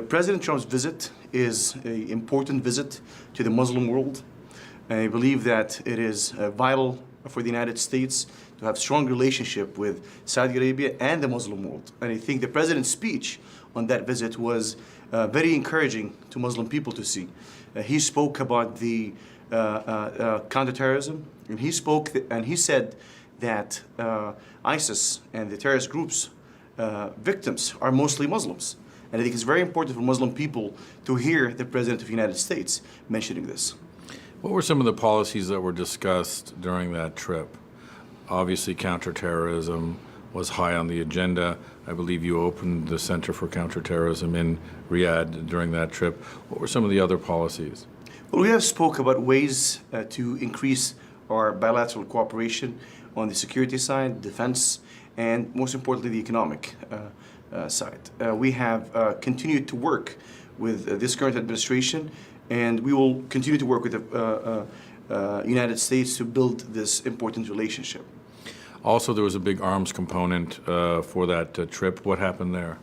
President Trump's visit is an important visit to the Muslim world. I believe that it is vital for the United States to have strong relationship with Saudi Arabia and the Muslim world. And I think the president's speech on that visit was very encouraging to Muslim people to see. He spoke about the counterterrorism, and he said that ISIS and the terrorist groups victims are mostly Muslims. And I think it's very important for Muslim people to hear the President of the United States mentioning this. What were some of the policies that were discussed during that trip? Obviously, counterterrorism was high on the agenda. I believe you opened the Center for Counterterrorism in Riyadh during that trip. What were some of the other policies? Well, we have spoke about ways to increase our bilateral cooperation on the security side, defense, and most importantly, the economic side. We have continued to work with this current administration, and we will continue to work with the United States to build this important relationship. Also, there was a big arms component for that trip. What happened there?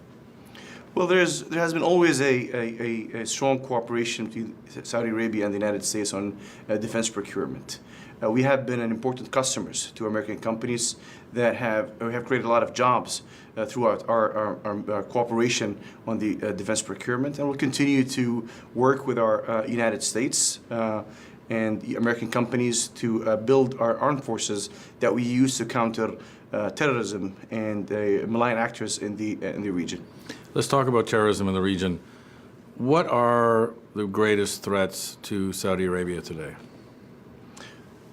Well, there has been always a strong cooperation between Saudi Arabia and the United States on defense procurement. We have been an important customers to American companies that have created a lot of jobs throughout our cooperation on the defense procurement, and we'll continue to work with our United States and the American companies to build our armed forces that we use to counter terrorism and malign actors in the region. Let's talk about terrorism in the region. What are the greatest threats to Saudi Arabia today?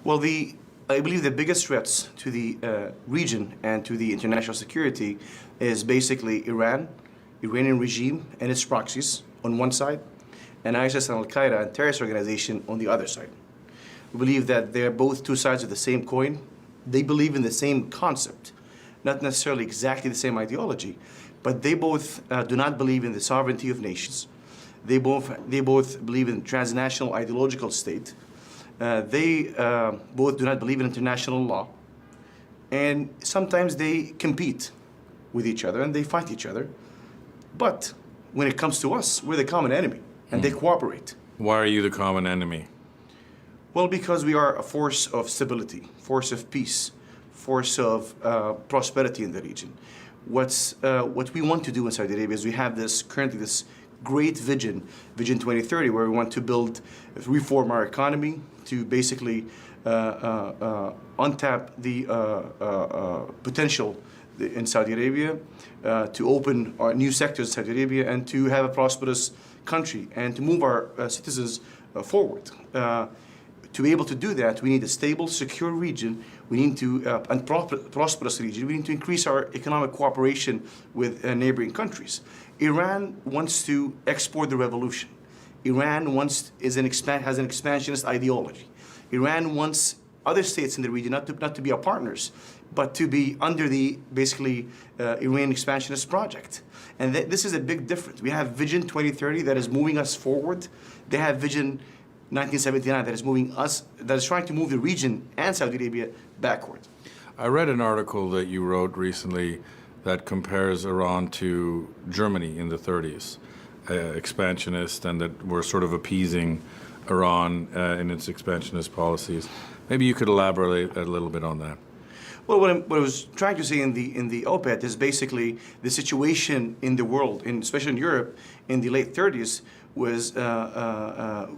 Well, I believe the biggest threats to the region and to the international security is basically Iranian regime and its proxies on one side, and ISIS and Al-Qaeda and terrorist organization on the other side. We believe that they're both two sides of the same coin. They believe in the same concept, not necessarily exactly the same ideology, but they both do not believe in the sovereignty of nations. They both believe in transnational ideological state. They both do not believe in international law. And sometimes they compete with each other and they fight each other. But when it comes to us, we're the common enemy, and they cooperate. Why are you the common enemy? Well, because we are a force of stability, force of peace, force of prosperity in the region. What we want to do in Saudi Arabia is we have currently this great Vision 2030, where we want to reform our economy to basically untap the potential in Saudi Arabia, to open our new sectors in Saudi Arabia, and to have a prosperous country, and to move our citizens forward. To be able to do that, we need a stable, secure region. We need to, and prosperous region. We need to increase our economic cooperation with neighboring countries. Iran wants to export the revolution. Iran has an expansionist ideology. Iran wants other states in the region not to be our partners, but to be under the basically Iranian expansionist project. And this is a big difference. We have Vision 2030 that is moving us forward. They have Vision 1979 that is trying to move the region and Saudi Arabia backward. I read an article that you wrote recently that compares Iran to Germany in the 30s, expansionist, and that we're sort of appeasing Iran in its expansionist policies. Maybe you could elaborate a little bit on that. Well, what I was trying to say in the op-ed is basically the situation in the world, especially in Europe, in the late 30s, was back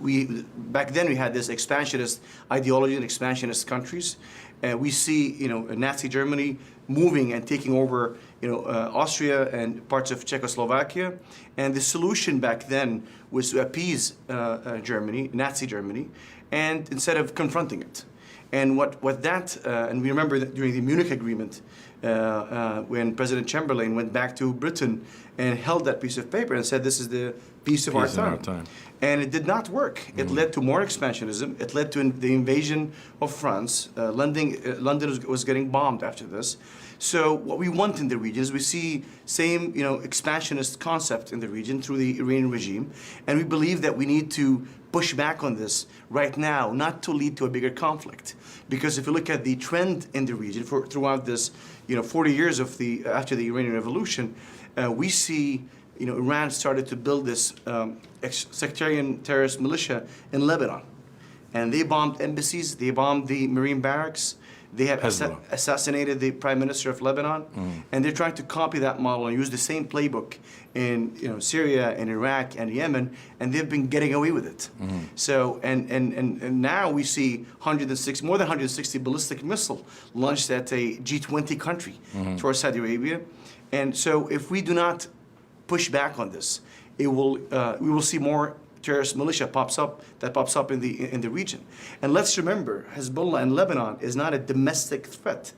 then we had this expansionist ideology in expansionist countries. We see, Nazi Germany moving and taking over, Austria and parts of Czechoslovakia. And the solution back then was to appease Germany, Nazi Germany, and instead of confronting it. And and we remember that during the Munich Agreement, when President Chamberlain went back to Britain and held that piece of paper and said, this is the peace of our time. And it did not work. It led to more expansionism. It led to the invasion of France. London was getting bombed after this. So what we want in the region is we see same expansionist concept in the region through the Iranian regime. And we believe that we need to push back on this right now, not to lead to a bigger conflict. Because if you look at the trend in the region throughout this 40 years after the Iranian Revolution, we see Iran started to build this sectarian terrorist militia in Lebanon. And they bombed embassies, they bombed the Marine barracks, they have assassinated the Prime Minister of Lebanon, and they're trying to copy that model and use the same playbook in Syria and Iraq and Yemen, and they've been getting away with it. So, and now we see more than 160 ballistic missiles launched at a G20 country towards Saudi Arabia. And so if we do not push back on this, we will see more terrorist militia pops up in the region. And let's remember, Hezbollah in Lebanon is not a domestic threat.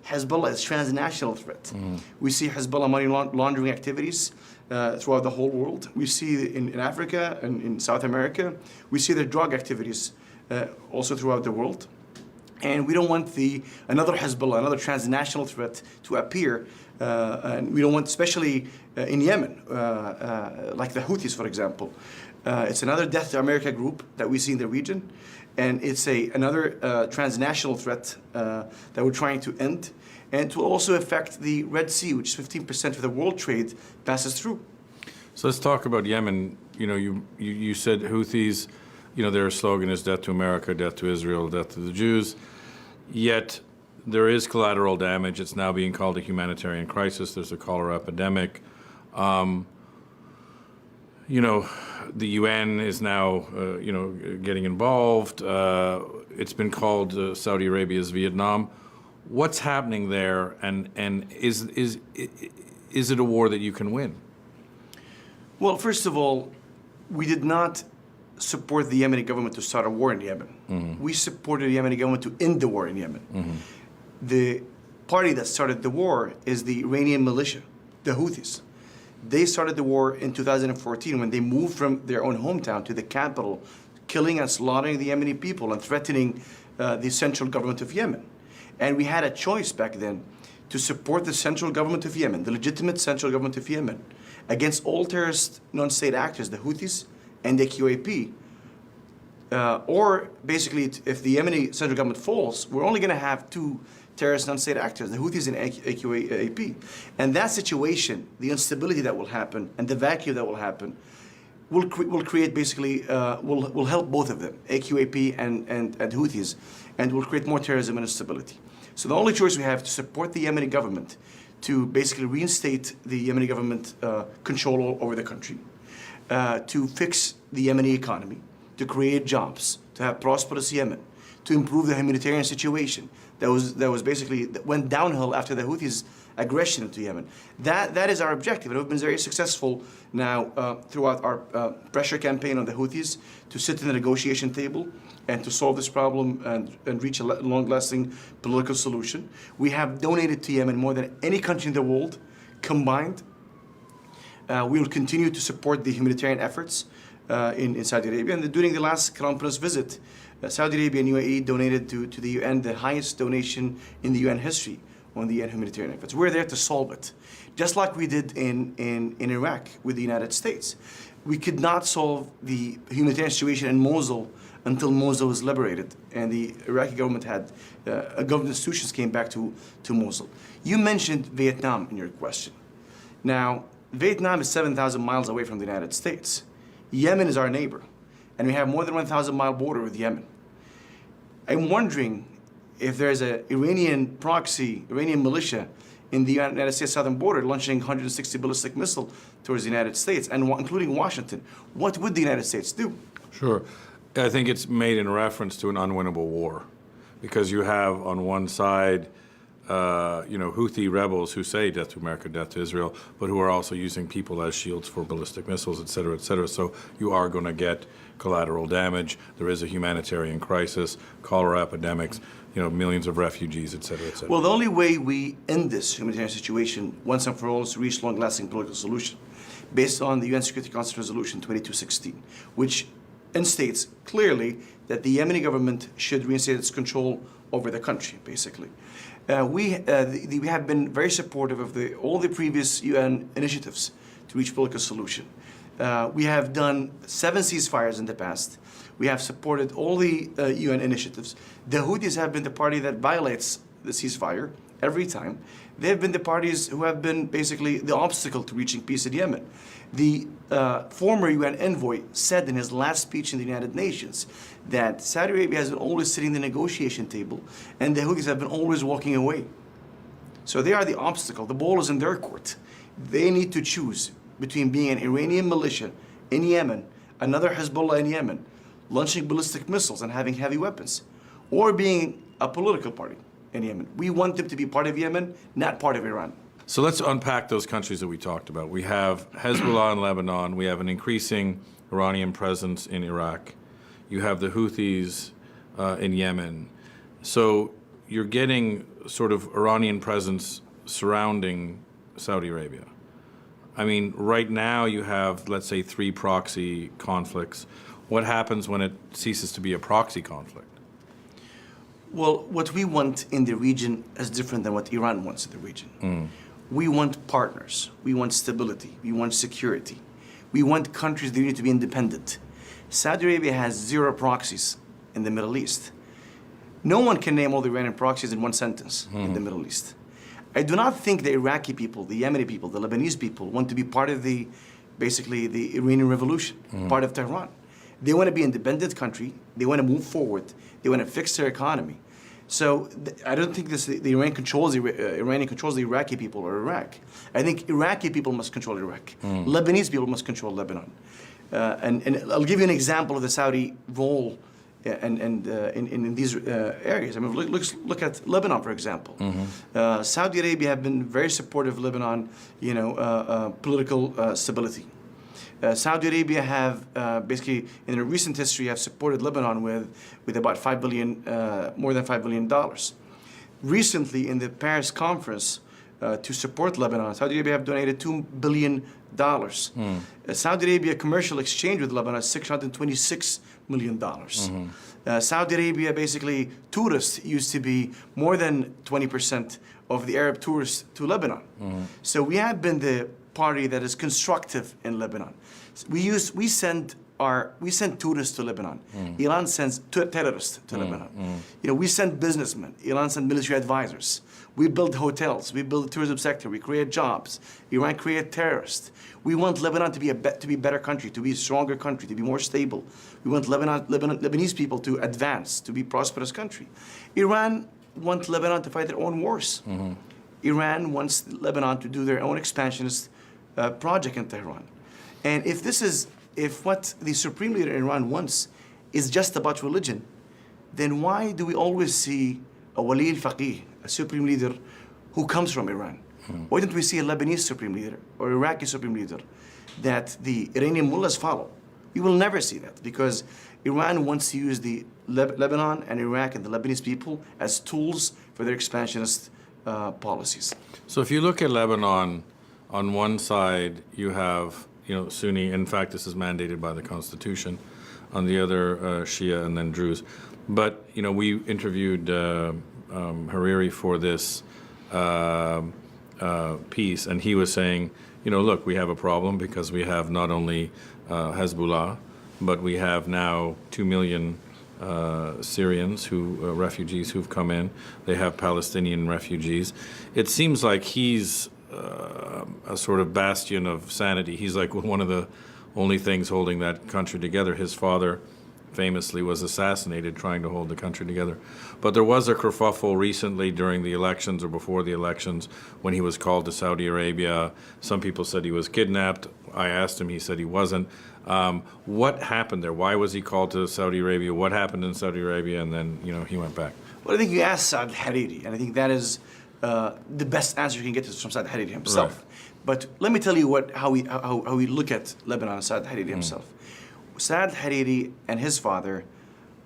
Hezbollah is transnational threat. We see Hezbollah money laundering activities throughout the whole world. We see in Africa and in South America. We see their drug activities also throughout the world. And we don't want another Hezbollah, another transnational threat to appear. And we don't want, especially in Yemen, like the Houthis, for example. It's another Death to America group that we see in the region, and it's another transnational threat that we're trying to end, and to also affect the Red Sea, which 15% of the world trade passes through. So let's talk about Yemen. You said Houthis, their slogan is death to America, death to Israel, death to the Jews. Yet there is collateral damage. It's now being called a humanitarian crisis. There's a cholera epidemic. The UN is now, getting involved. It's been called Saudi Arabia's Vietnam. What's happening there, and is it a war that you can win? Well, first of all, we did not support the Yemeni government to start a war in Yemen. We supported the Yemeni government to end the war in Yemen. The party that started the war is the Iranian militia, the Houthis. They started the war in 2014 when they moved from their own hometown to the capital, killing and slaughtering the Yemeni people and threatening the central government of Yemen. And we had a choice back then to support the central government of Yemen, the legitimate central government of Yemen, against all terrorist non-state actors, the Houthis and the QAP. Or basically, if the Yemeni central government falls, we're only going to have two terrorist non-state actors, the Houthis and AQAP. And that situation, the instability that will happen and the vacuum that will happen, will create basically, will help both of them, AQAP and Houthis, and will create more terrorism and instability. So the only choice we have to support the Yemeni government to basically reinstate the Yemeni government control over the country, to fix the Yemeni economy, to create jobs, to have prosperous Yemen, to improve the humanitarian situation that went downhill after the Houthis' aggression into Yemen. That is our objective, and we've been very successful now throughout our pressure campaign on the Houthis to sit in the negotiation table and to solve this problem and reach a long-lasting political solution. We have donated to Yemen more than any country in the world combined. We will continue to support the humanitarian efforts in Saudi Arabia. And during the last Crown Prince visit, Saudi Arabia and UAE donated to the UN the highest donation in the UN history on the UN humanitarian efforts. We're there to solve it, just like we did in Iraq with the United States. We could not solve the humanitarian situation in Mosul until Mosul was liberated and the Iraqi government had government institutions came back to Mosul. You mentioned Vietnam in your question. Now, Vietnam is 7,000 miles away from the United States. Yemen is our neighbor, and we have more than 1,000-mile border with Yemen. I'm wondering if there's an Iranian militia in the United States southern border launching 160 ballistic missiles towards the United States, and including Washington. What would the United States do? Sure. I think it's made in reference to an unwinnable war, because you have on one side Houthi rebels who say death to America, death to Israel, but who are also using people as shields for ballistic missiles, et cetera, et cetera. So you are going to get collateral damage. There is a humanitarian crisis, cholera epidemics, millions of refugees, et cetera, et cetera. Well, the only way we end this humanitarian situation once and for all is to reach long-lasting political solution based on the UN Security Council Resolution 2216, which instates clearly that the Yemeni government should reinstate its control over the country, basically. We have been very supportive of all the previous UN initiatives to reach political solution. We have done 7 ceasefires in the past. We have supported all the UN initiatives. The Houthis have been the party that violates the ceasefire every time, they have been the parties who have been basically the obstacle to reaching peace in Yemen. The former UN envoy said in his last speech in the United Nations that Saudi Arabia has been always sitting at the negotiation table and the Houthis have been always walking away. So they are the obstacle. The ball is in their court. They need to choose between being an Iranian militia in Yemen, another Hezbollah in Yemen, launching ballistic missiles and having heavy weapons, or being a political party in Yemen. We want them to be part of Yemen, not part of Iran. So let's unpack those countries that we talked about. We have Hezbollah in Lebanon. We have an increasing Iranian presence in Iraq. You have the Houthis in Yemen. So you're getting sort of Iranian presence surrounding Saudi Arabia. I mean, right now you have, let's say, 3 proxy conflicts. What happens when it ceases to be a proxy conflict? Well, what we want in the region is different than what Iran wants in the region. We want partners. We want stability. We want security. We want countries that need to be independent. Saudi Arabia has 0 proxies in the Middle East. No one can name all the Iranian proxies in one sentence in the Middle East. I do not think the Iraqi people, the Yemeni people, the Lebanese people want to be part of basically the Iranian revolution, part of Tehran. They want to be an independent country. They want to move forward. They want to fix their economy. So I don't think the Iranian controls the Iraqi people or Iraq. I think Iraqi people must control Iraq. Lebanese people must control Lebanon. And I'll give you an example of the Saudi role in these areas. I mean, look at Lebanon, for example. Saudi Arabia have been very supportive of Lebanon, political stability. Saudi Arabia have basically, in their recent history, have supported Lebanon with about more than $5 billion. Recently, in the Paris conference, to support Lebanon, Saudi Arabia have donated $2 billion. Saudi Arabia commercial exchange with Lebanon is $626 million. Saudi Arabia, basically, tourists used to be more than 20% of the Arab tourists to Lebanon. So we have been the party that is constructive in Lebanon. We send tourists to Lebanon. Iran sends terrorists to Lebanon. We send businessmen. Iran sends military advisors. We build hotels. We build the tourism sector. We create jobs. Iran create terrorists. We want Lebanon to be a better country, to be a stronger country, to be more stable. We want Lebanese people to advance, to be a prosperous country. Iran wants Lebanon to fight their own wars. Iran wants Lebanon to do their own expansionist project in Tehran. And if what the supreme leader in Iran wants is just about religion, then why do we always see a wali al-faqih, a supreme leader who comes from Iran? Why don't we see a Lebanese supreme leader or Iraqi supreme leader that the Iranian mullahs follow? We will never see that because Iran wants to use the Lebanon and Iraq and the Lebanese people as tools for their expansionist policies. So if you look at Lebanon, on one side you have Sunni. In fact, this is mandated by the Constitution. On the other, Shia and then Druze. But we interviewed Hariri for this piece, and he was saying, look, we have a problem because we have not only Hezbollah, but we have now 2 million Syrians refugees who've come in. They have Palestinian refugees. It seems like he's a sort of bastion of sanity. He's like one of the only things holding that country together. His father famously was assassinated trying to hold the country together. But there was a kerfuffle recently during the elections or before the elections when he was called to Saudi Arabia. Some people said he was kidnapped. I asked him, he said he wasn't. What happened there? Why was he called to Saudi Arabia? What happened in Saudi Arabia? And then, he went back. Well, I think you asked Saad al-Hariri, and I think that is the best answer you can get is from Saad al-Hariri himself. Right. But let me tell you how we look at Lebanon and Saad al-Hariri himself. Saad al-Hariri and his father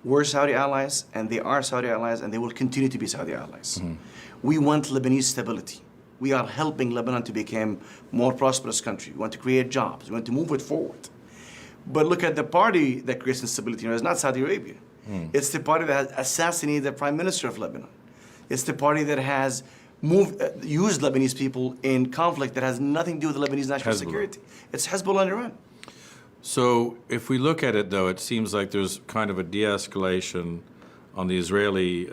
were Saudi allies, and they are Saudi allies, and they will continue to be Saudi allies. We want Lebanese stability. We are helping Lebanon to become a more prosperous country. We want to create jobs. We want to move it forward. But look at the party that creates instability. It's not Saudi Arabia. It's the party that has assassinated the prime minister of Lebanon. It's the party that has used Lebanese people in conflict that has nothing to do with the Lebanese national security. It's Hezbollah and Iran. So if we look at it, though, it seems like there's kind of a de-escalation on the Israeli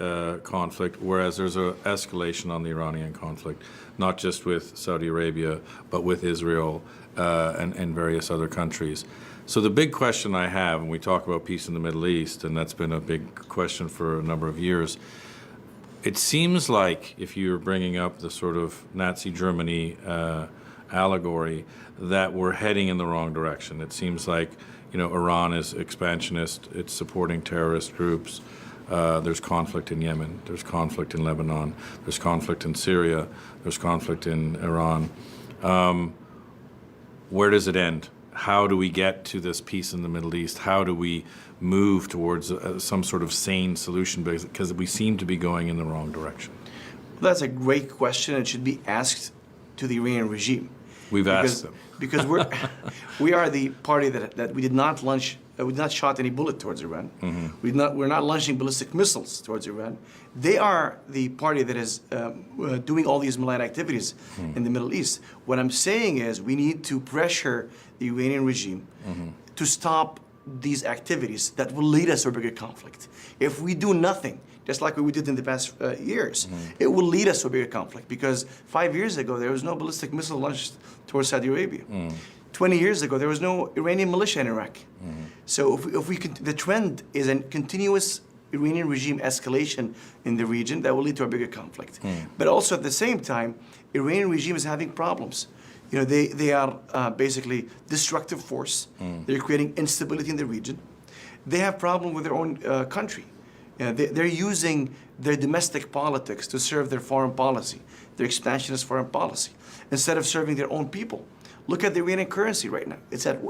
conflict, whereas there's an escalation on the Iranian conflict, not just with Saudi Arabia, but with Israel and various other countries. So the big question I have, when we talk about peace in the Middle East, and that's been a big question for a number of years, it seems like, if you're bringing up the sort of Nazi Germany allegory, that we're heading in the wrong direction. It seems like, you know, Iran is expansionist, it's supporting terrorist groups. There's conflict in Yemen, there's conflict in Lebanon, there's conflict in Syria, there's conflict in Iran. Where does it end? How do we get to this peace in the Middle East? How do we move towards some sort of sane solution? Because we seem to be going in the wrong direction. Well, that's a great question. It should be asked to the Iranian regime. We've asked them. Because we are the party that we did not launch, we did not shot any bullet towards Iran. Mm-hmm. We're not launching ballistic missiles towards Iran. They are the party that is doing all these malign activities in the Middle East. What I'm saying is we need to pressure the Iranian regime to stop these activities that will lead us to a bigger conflict. If we do nothing, just like we did in the past years, it will lead us to a bigger conflict, because 5 years ago there was no ballistic missile launched towards Saudi Arabia. 20 years ago there was no Iranian militia in Iraq. So if we the trend is a continuous Iranian regime escalation in the region that will lead to a bigger conflict. But also at the same time, Iranian regime is having problems. You know, they are basically destructive force. They're creating instability in the region. They have problem with their own country. They're using their domestic politics to serve their foreign policy, their expansionist foreign policy, instead of serving their own people. Look at the Iranian currency right now. It's at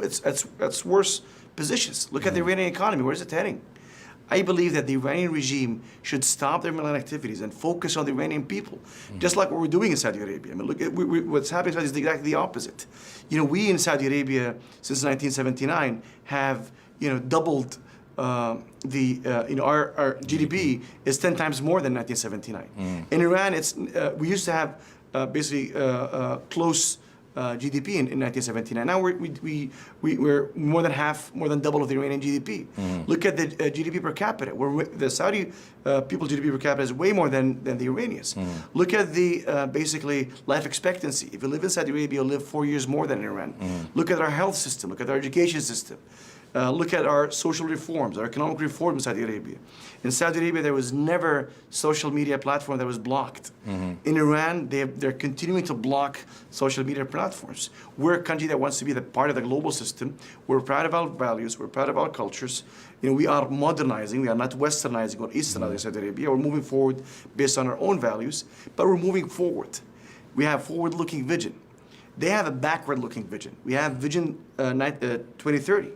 worse positions. Look at the Iranian economy. Where is it heading? I believe that the Iranian regime should stop their malign activities and focus on the Iranian people, just like what we're doing in Saudi Arabia. I mean, look at what's happening in Saudi is exactly the opposite. You know, we in Saudi Arabia since 1979 have, you know, doubled our GDP is 10 times more than 1979. In Iran, we used to have basically close GDP in 1979. Now we're more than half, more than double of the Iranian GDP. Look at the GDP per capita. The Saudi people GDP per capita is way more than the Iranians. Look at the basically life expectancy. If you live in Saudi Arabia, you'll live 4 years more than in Iran. Look at our health system. Look at our education system. Look at our social reforms, our economic reforms in Saudi Arabia. In Saudi Arabia, there was never social media platform that was blocked. In Iran, they're continuing to block social media platforms. We're a country that wants to be the part of the global system. We're proud of our values. We're proud of our cultures. You know, we are modernizing. We are not westernizing or easternizing Saudi Arabia. We're moving forward based on our own values, but we're moving forward. We have forward-looking vision. They have a backward-looking vision. We have Vision 2030.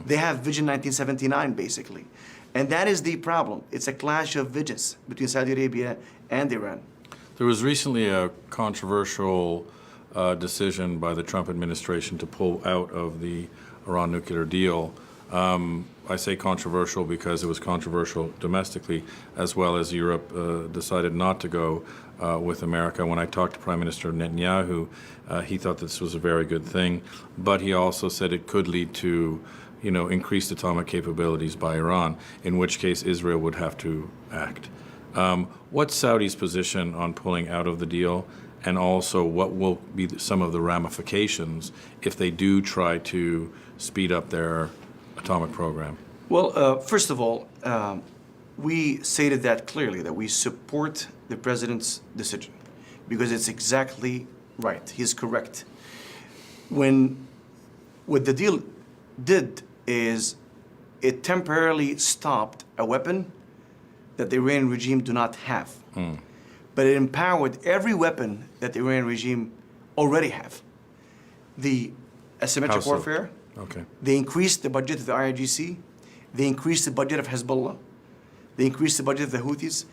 They have Vision 1979, basically. And that is the problem. It's a clash of visions between Saudi Arabia and Iran. There was recently a controversial decision by the Trump administration to pull out of the Iran nuclear deal. I say controversial because it was controversial domestically, as well as Europe decided not to go with America. When I talked to Prime Minister Netanyahu, he thought this was a very good thing, but he also said it could lead to, you know, increased atomic capabilities by Iran, in which case Israel would have to act. What's Saudi's position on pulling out of the deal, and also what will be some of the ramifications if they do try to speed up their atomic program? Well, first of all, we stated that clearly, that we support the president's decision, because it's exactly right. He's correct. What the deal did is it temporarily stopped a weapon that the Iranian regime do not have. But it empowered every weapon that the Iranian regime already have. The asymmetric warfare. Okay. They increased the budget of the IRGC. They increased the budget of Hezbollah. They increased the budget of the Houthis.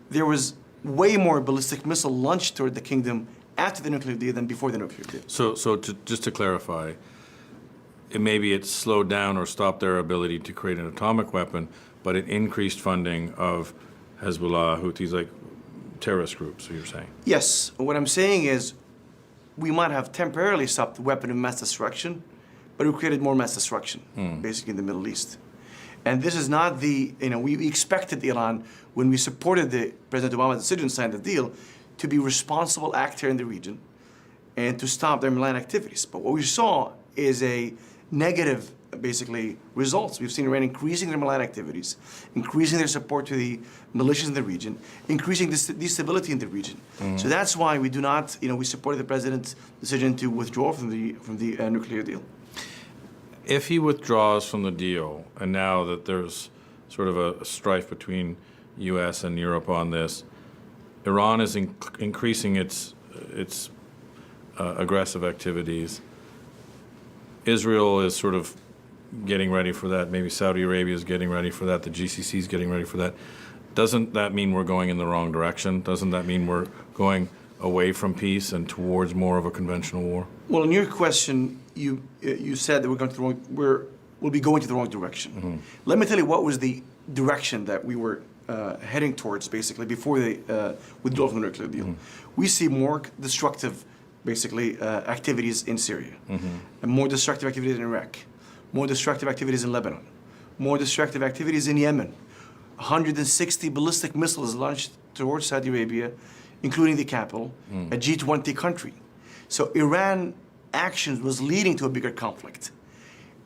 There was way more ballistic missile launched toward the kingdom after the nuclear deal than before the nuclear deal. So just to clarify, maybe it slowed down or stopped their ability to create an atomic weapon, but it increased funding of Hezbollah, Houthis, like terrorist groups, you're saying? Yes. What I'm saying is we might have temporarily stopped the weapon of mass destruction, but we created more mass destruction, basically in the Middle East. And this is not the, we expected Iran, when we supported the President Obama's decision to sign the deal, to be responsible actor in the region and to stop their malign activities. But what we saw is a negative, basically, results. We've seen Iran increasing their malign activities, increasing their support to the militias in the region, increasing the stability in the region. So that's why we do not, we supported the president's decision to withdraw from the nuclear deal. If he withdraws from the deal, and now that there's sort of a strife between U.S. and Europe on this, Iran is increasing its aggressive activities. Israel is sort of getting ready for that. Maybe Saudi Arabia is getting ready for that. The GCC is getting ready for that. Doesn't that mean we're going in the wrong direction? Doesn't that mean we're going away from peace and towards more of a conventional war? Well, in your question, you said that we'll be going to the wrong direction. Let me tell you what was the direction that we were heading towards, basically, before the withdrawal from the nuclear deal. We see more destructive, basically, activities in Syria, and more destructive activities in Iraq, more destructive activities in Lebanon, more destructive activities in Yemen. 160 ballistic missiles launched towards Saudi Arabia, including the capital, a G20 country. So Iran actions was leading to a bigger conflict.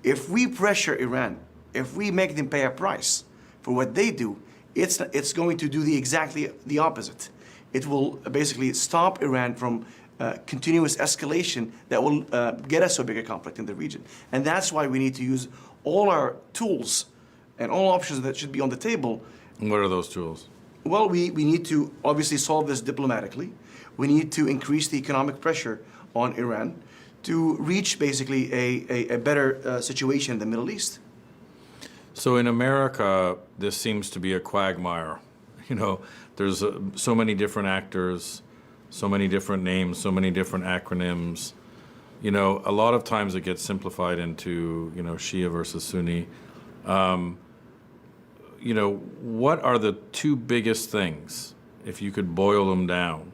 If we pressure Iran, if we make them pay a price for what they do, it's going to do exactly the opposite. It will basically stop Iran from continuous escalation that will get us to a bigger conflict in the region. And that's why we need to use all our tools and all options that should be on the table. And what are those tools? Well, we need to obviously solve this diplomatically. We need to increase the economic pressure on Iran to reach basically a better situation in the Middle East. So in America, this seems to be a quagmire. There's so many different actors, so many different names, so many different acronyms. A lot of times it gets simplified into, Shia versus Sunni. What are the two biggest things, if you could boil them down,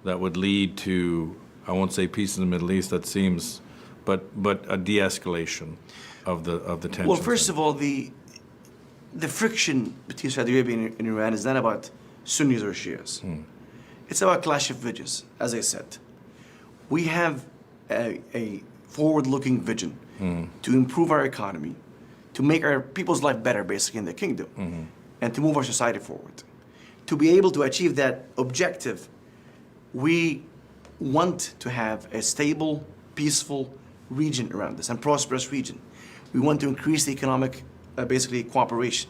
that would lead to, I won't say peace in the Middle East, that seems, but a de-escalation of the tensions? Well, first of all, the friction between Saudi Arabia and Iran is not about Sunnis or Shias. It's about clash of visions, as I said. We have a forward-looking vision to improve our economy, to make our people's life better, basically, in the kingdom, and to move our society forward. To be able to achieve that objective, we want to have a stable, peaceful region around us, and prosperous region. We want to increase the economic, basically, cooperation.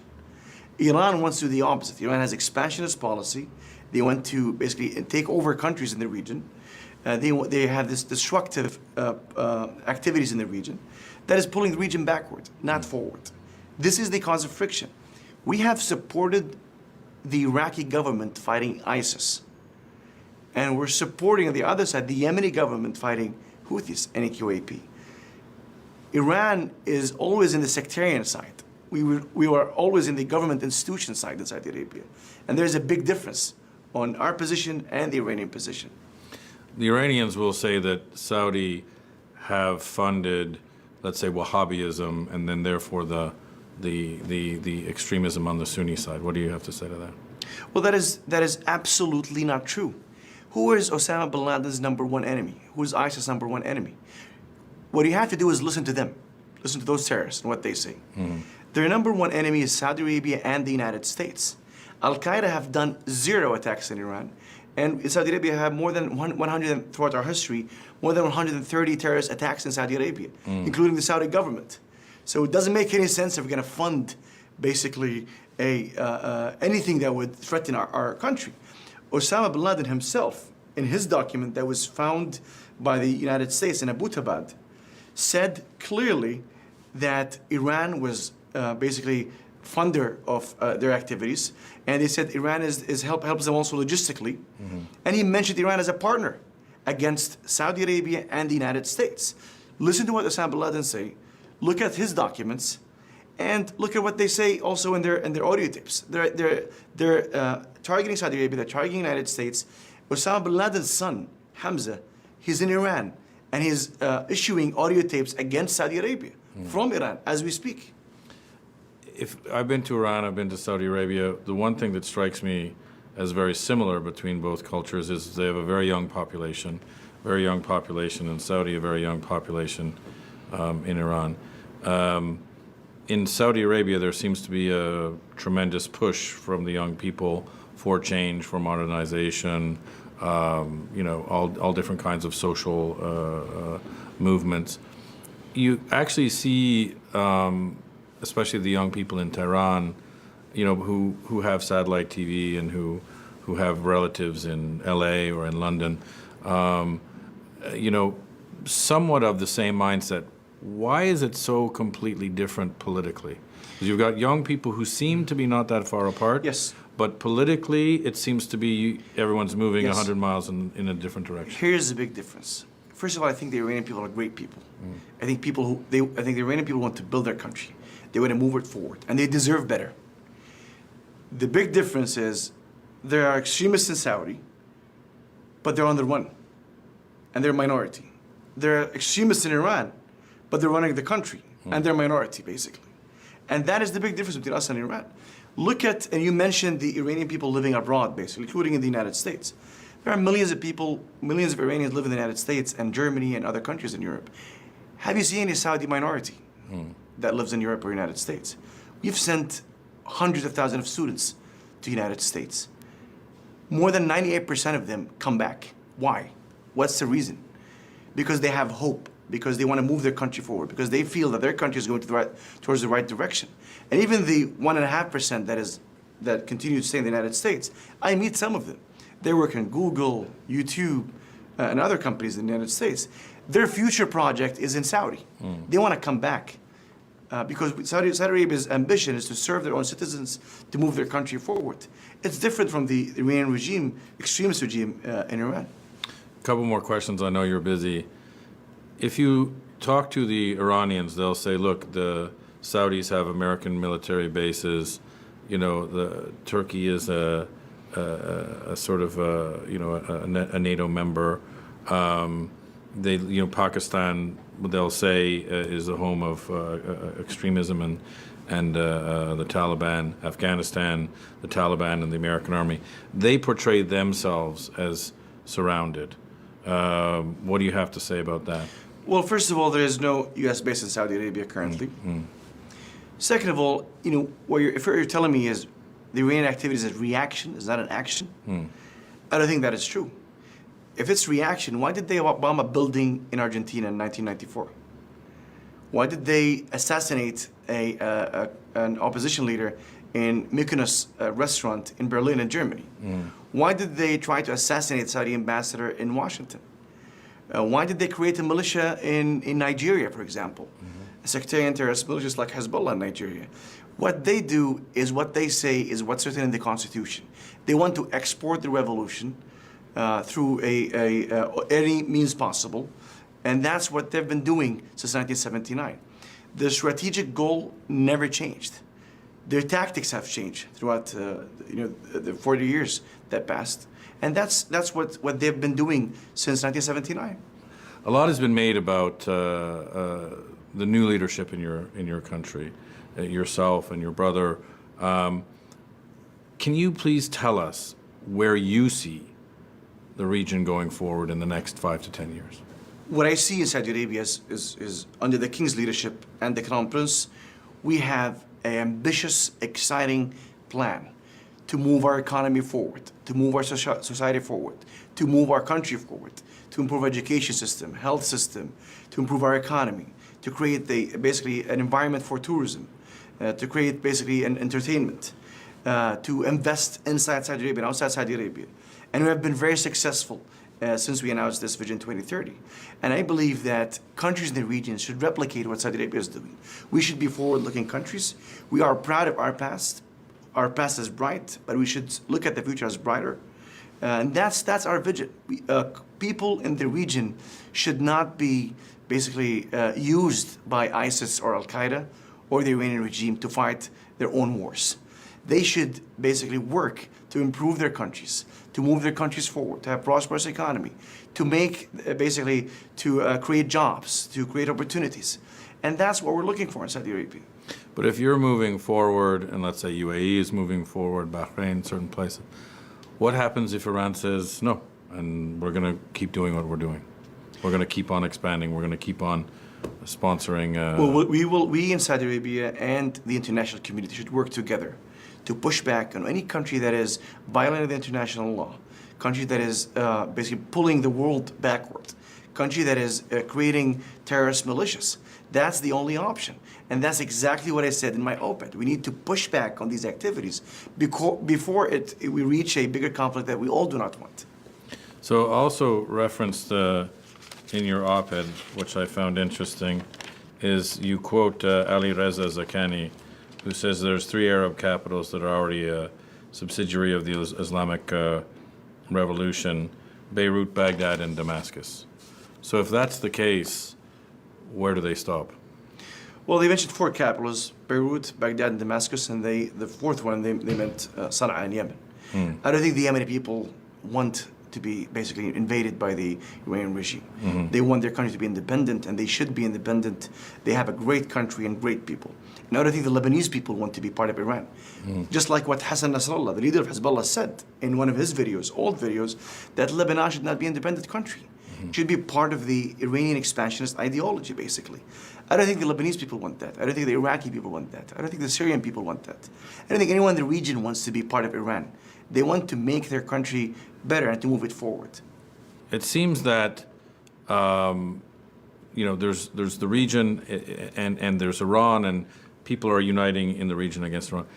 Iran wants to do the opposite. Iran has expansionist policy. They want to basically take over countries in the region. They have this destructive activities in the region that is pulling the region backward, not forward. This is the cause of friction. We have supported the Iraqi government fighting ISIS. And we're supporting, on the other side, the Yemeni government fighting Houthis and QAP. Iran is always in the sectarian side. We were always in the government institution side in Saudi Arabia. And there's a big difference on our position and the Iranian position. The Iranians will say that Saudi have funded, let's say, Wahhabism, and then therefore the extremism on the Sunni side. What do you have to say to that? Well, that is absolutely not true. Who is Osama bin Laden's number one enemy? Who is ISIS' number one enemy? What you have to do is listen to them. Listen to those terrorists and what they say. Their number one enemy is Saudi Arabia and the United States. Al-Qaeda have done 0 attacks in Iran. And Saudi Arabia have more than 100, throughout our history, more than 130 terrorist attacks in Saudi Arabia, including the Saudi government. So it doesn't make any sense if we're going to fund, basically, anything that would threaten our country. Osama bin Laden himself, in his document that was found by the United States in Abbottabad, said clearly that Iran was basically funder of their activities, and they said Iran helps them also logistically, and he mentioned Iran as a partner against Saudi Arabia and the United States. Listen to what Osama bin Laden say, look at his documents, and look at what they say also in their audio tapes. They're targeting Saudi Arabia, they're targeting the United States. Osama bin Laden's son, Hamza, he's in Iran, and he's issuing audio tapes against Saudi Arabia from Iran as we speak. if I've been to Iran, I've been to Saudi Arabia, the one thing that strikes me as very similar between both cultures is they have a very young population in Saudi, a very young population in Iran. In Saudi Arabia, there seems to be a tremendous push from the young people for change, for modernization, all different kinds of social movements. You actually see, especially the young people in Tehran, who have satellite TV and who have relatives in LA or in London, somewhat of the same mindset. Why is it so completely different politically? Because you've got young people who seem to be not that far apart. Yes. But politically, it seems to be everyone's moving Yes. 100 miles in a different direction. Here's the big difference. First of all, I think the Iranian people are great people. I think the Iranian people want to build their country. They want to move it forward, and they deserve better. The big difference is there are extremists in Saudi, but they're on the run, and they're a minority. There are extremists in Iran, but they're running the country, and they're a minority, basically. And that is the big difference between us and Iran. Look at, and you mentioned the Iranian people living abroad, basically, including in the United States. There are millions of people, millions of Iranians live in the United States and Germany and other countries in Europe. Have you seen any Saudi minority that lives in Europe or United States? We've sent hundreds of thousands of students to the United States. More than 98% of them come back. Why? What's the reason? Because they have hope, because they want to move their country forward, because they feel that their country is going towards the right direction. And even the 1.5% that continue to stay in the United States, I meet some of them. They work in Google, YouTube, and other companies in the United States. Their future project is in Saudi. They want to come back because Saudi Arabia's ambition is to serve their own citizens, to move their country forward. It's different from the Iranian regime, extremist regime in Iran. A couple more questions. I know you're busy. If you talk to the Iranians, they'll say, look, the Saudis have American military bases. The Turkey is a sort of a NATO member. Pakistan, they'll say, is the home of extremism and the Taliban. Afghanistan, the Taliban and the American army. They portray themselves as surrounded. What do you have to say about that? Well, first of all, there is no U.S. base in Saudi Arabia currently. Second of all, what you're telling me is the Iranian activity is a reaction, is not an action. I don't think that is true. If it's reaction, why did they bomb a building in Argentina in 1994? Why did they assassinate an opposition leader in Mykonos restaurant in Berlin in Germany? Why did they try to assassinate Saudi ambassador in Washington? Why did they create a militia in Nigeria, for example? A sectarian terrorist militias like Hezbollah in Nigeria. What they do is what they say is what's written in the Constitution. They want to export the revolution through any means possible, and that's what they've been doing since 1979. The strategic goal never changed. Their tactics have changed throughout the 40 years that passed, and that's what they've been doing since 1979. A lot has been made about the new leadership in your country, yourself and your brother. Can you please tell us where you see the region going forward in the next 5 to 10 years? What I see in Saudi Arabia is under the king's leadership and the crown prince, we have an ambitious, exciting plan to move our economy forward, to move our society forward, to move our country forward, to improve education system, health system, to improve our economy, to create basically an environment for tourism, to create basically an entertainment, to invest inside Saudi Arabia and outside Saudi Arabia. And we have been very successful since we announced this Vision 2030. And I believe that countries in the region should replicate what Saudi Arabia is doing. We should be forward-looking countries. We are proud of our past. Our past is bright, but we should look at the future as brighter. And that's our vision. People in the region should not be basically used by ISIS or Al-Qaeda or the Iranian regime to fight their own wars. They should basically work to improve their countries, to move their countries forward, to have prosperous economy, to make to create jobs, to create opportunities. And that's what we're looking for in Saudi Arabia. But if you're moving forward, and let's say UAE is moving forward, Bahrain, certain places, what happens if Iran says no, and we're going to keep doing what we're doing? We're going to keep on expanding. We're going to keep on sponsoring. We in Saudi Arabia and the international community should work together to push back on any country that is violating the international law, country that is basically pulling the world backward, country that is creating terrorist militias. That's the only option. And that's exactly what I said in my op-ed. We need to push back on these activities before we reach a bigger conflict that we all do not want. So also referenced in your op-ed, which I found interesting, is you quote Ali Reza Zakani, who says there's 3 Arab capitals that are already a subsidiary of the Islamic Revolution: Beirut, Baghdad, and Damascus. So if that's the case, where do they stop? Well, they mentioned 4 capitals: Beirut, Baghdad, and Damascus, and the 4th one, they meant Sana'a in Yemen. I don't think the Yemeni people want to be basically invaded by the Iranian regime. They want their country to be independent, and they should be independent. They have a great country and great people. And I don't think the Lebanese people want to be part of Iran. Just like what Hassan Nasrallah, the leader of Hezbollah, said in one of his videos, old videos, that Lebanon should not be an independent country. It should be part of the Iranian expansionist ideology, basically. I don't think the Lebanese people want that. I don't think the Iraqi people want that. I don't think the Syrian people want that. I don't think anyone in the region wants to be part of Iran. They want to make their country better and to move it forward. It seems that there's the region and there's Iran, and people are uniting in the region against Iran.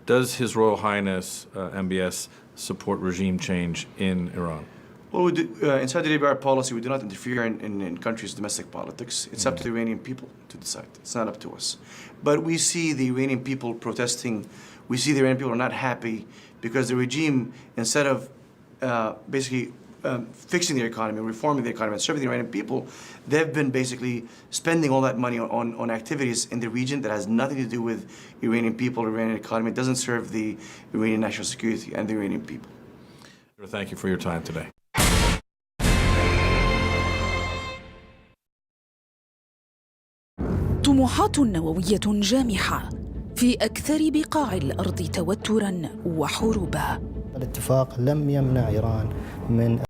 Does His Royal Highness MBS support regime change in Iran? Well, in Saudi Arabia, our policy, we do not interfere in countries' domestic politics. It's up to the Iranian people to decide. It's not up to us. But we see the Iranian people protesting. We see the Iranian people are not happy because the regime, instead of basically fixing their economy, reforming the economy, and serving the Iranian people, they've been basically spending all that money on activities in the region that has nothing to do with Iranian people, Iranian economy. It doesn't serve the Iranian national security and the Iranian people. Thank you for your time today. طموحات نووية جامحة في أكثر بقاع الأرض توتراً وحروبا. الاتفاق لم يمنع إيران من